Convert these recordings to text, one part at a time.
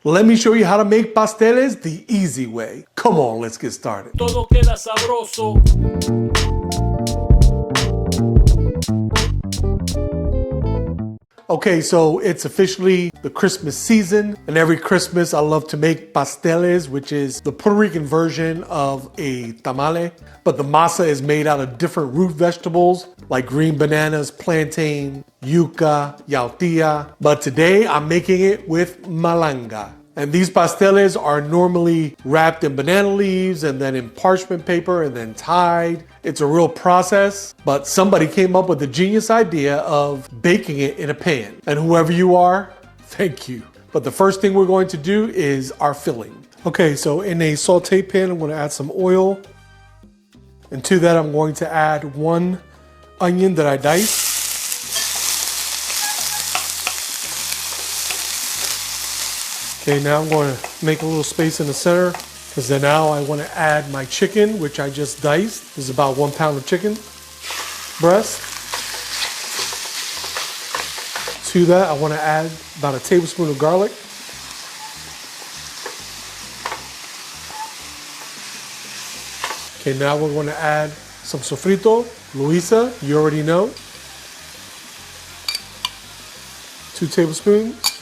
Let me show you how to make pasteles the easy way. Come on, let's get started. Todo queda sabroso. Okay, so it's officially the Christmas season, and every Christmas I love to make pasteles, which is the Puerto Rican version of a tamale. But the masa is made out of different root vegetables like green bananas, plantain, yuca, yautía. But today I'm making it with malanga. And these pasteles are normally wrapped in banana leaves and then in parchment paper and then tied. It's a real process, but somebody came up with the genius idea of baking it in a pan. And whoever you are, thank you. But the first thing we're going to do is our filling. Okay, so in a saute pan, I'm going to add some oil. And to that, I'm going to add 1 onion that I diced. Okay, now I'm going to make a little space in the center because then now I want to add my chicken, which I just diced. This is about 1 pound of chicken breast. To that, I want to add about a tablespoon of garlic. Okay, now we're going to add some sofrito, Loisa, you already know. 2 tablespoons.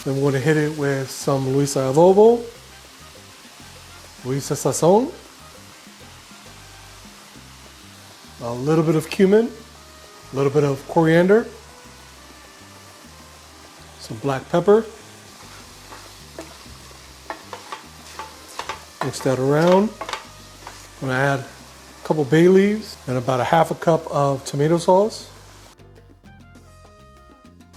Then we're going to hit it with some Loisa adobo, Loisa sazon, a little bit of cumin, a little bit of coriander, some black pepper. Mix that around. I'm going to add a couple bay leaves and about 1/2 cup of tomato sauce.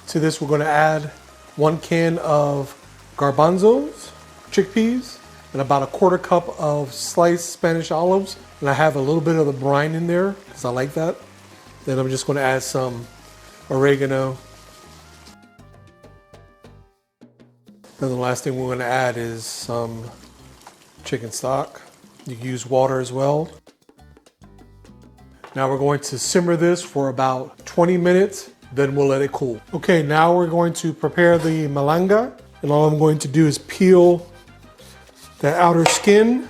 To this, we're going to add 1 can of garbanzos, chickpeas, and about 1/4 cup of sliced Spanish olives. And I have a little bit of the brine in there because I like that. Then I'm just going to add some oregano. Then the last thing we're going to add is some chicken stock. You can use water as well. Now we're going to simmer this for about 20 minutes. Then we'll let it cool. Okay, now we're going to prepare the malanga. And all I'm going to do is peel the outer skin.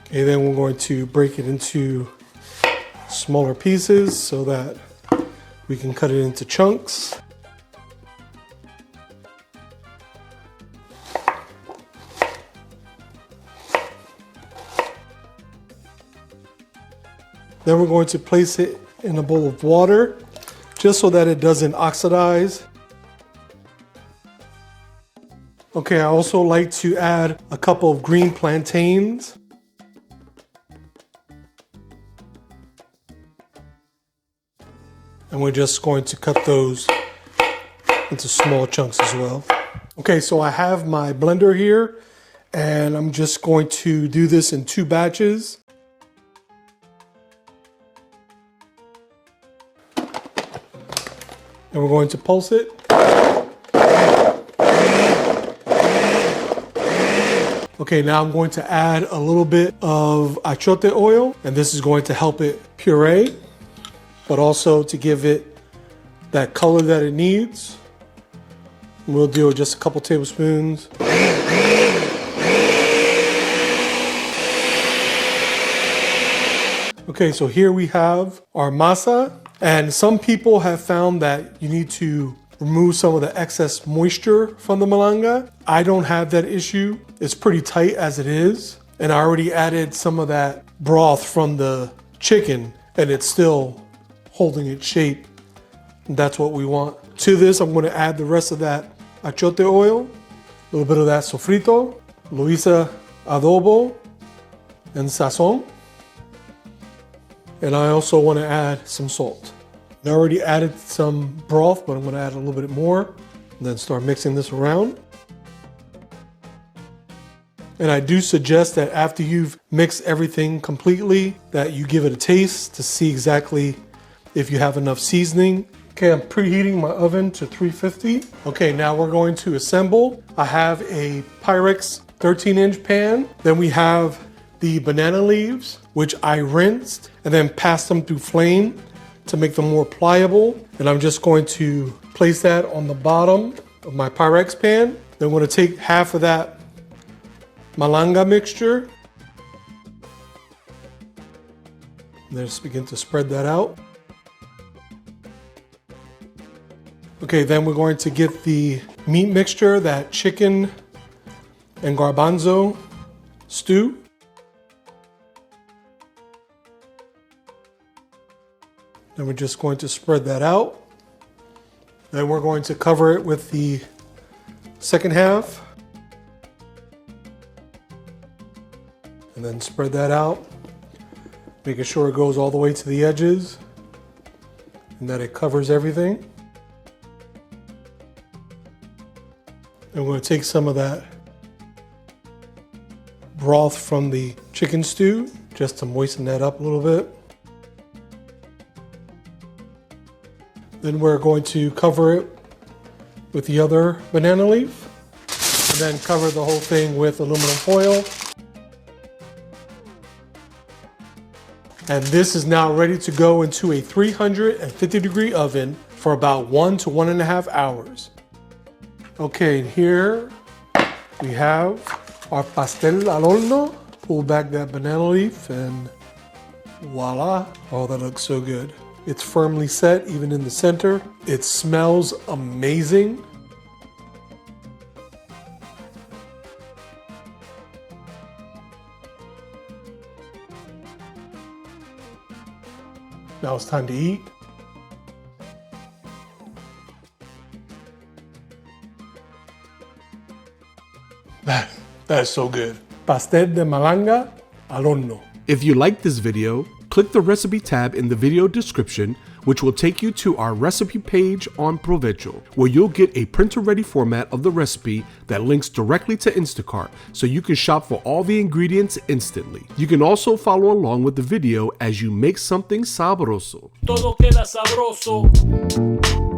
Okay, then we're going to break it into smaller pieces so that we can cut it into chunks. Then we're going to place it in a bowl of water just so that it doesn't oxidize. Okay, I also like to add a couple of green plantains. And we're just going to cut those into small chunks as well. Okay, so I have my blender here and I'm just going to do this in 2 batches. And we're going to pulse it. Okay, now I'm going to add a little bit of achote oil, and this is going to help it puree, but also to give it that color that it needs. And we'll do just a couple tablespoons. Okay, so here we have our masa. And some people have found that you need to remove some of the excess moisture from the malanga. I don't have that issue. It's pretty tight as it is. And I already added some of that broth from the chicken and it's still holding its shape. And that's what we want. To this, I'm going to add the rest of that achote oil, a little bit of that sofrito, Loisa adobo, and sazon. And I also want to add some salt. I already added some broth, but I'm going to add a little bit more and then start mixing this around. And I do suggest that after you've mixed everything completely, that you give it a taste to see exactly if you have enough seasoning. Okay, I'm preheating my oven to 350. Okay, now we're going to assemble. I have a Pyrex 13-inch pan. Then we have the banana leaves, which I rinsed and then passed them through flame to make them more pliable. And I'm just going to place that on the bottom of my Pyrex pan. Then I'm going to take half of that Malanga mixture. And then just begin to spread that out. Okay, then we're going to get the meat mixture, that chicken and garbanzo stew. Then we're just going to spread that out. Then we're going to cover it with the second half. And then spread that out, making sure it goes all the way to the edges and that it covers everything. And we're going to take some of that broth from the chicken stew just to moisten that up a little bit. Then we're going to cover it with the other banana leaf and then cover the whole thing with aluminum foil. And this is now ready to go into a 350-degree oven for about 1 to 1.5 hours. Okay, and here we have our pastel al horno. Pull back that banana leaf and voila. Oh, that looks so good. It's firmly set, even in the center. It smells amazing. Now it's time to eat. That is so good. Pastel de Malanga al horno. If you like this video, click the recipe tab in the video description, which will take you to our recipe page on Provecho, where you'll get a printer-ready format of the recipe that links directly to Instacart, so you can shop for all the ingredients instantly. You can also follow along with the video as you make something sabroso. Todo queda sabroso.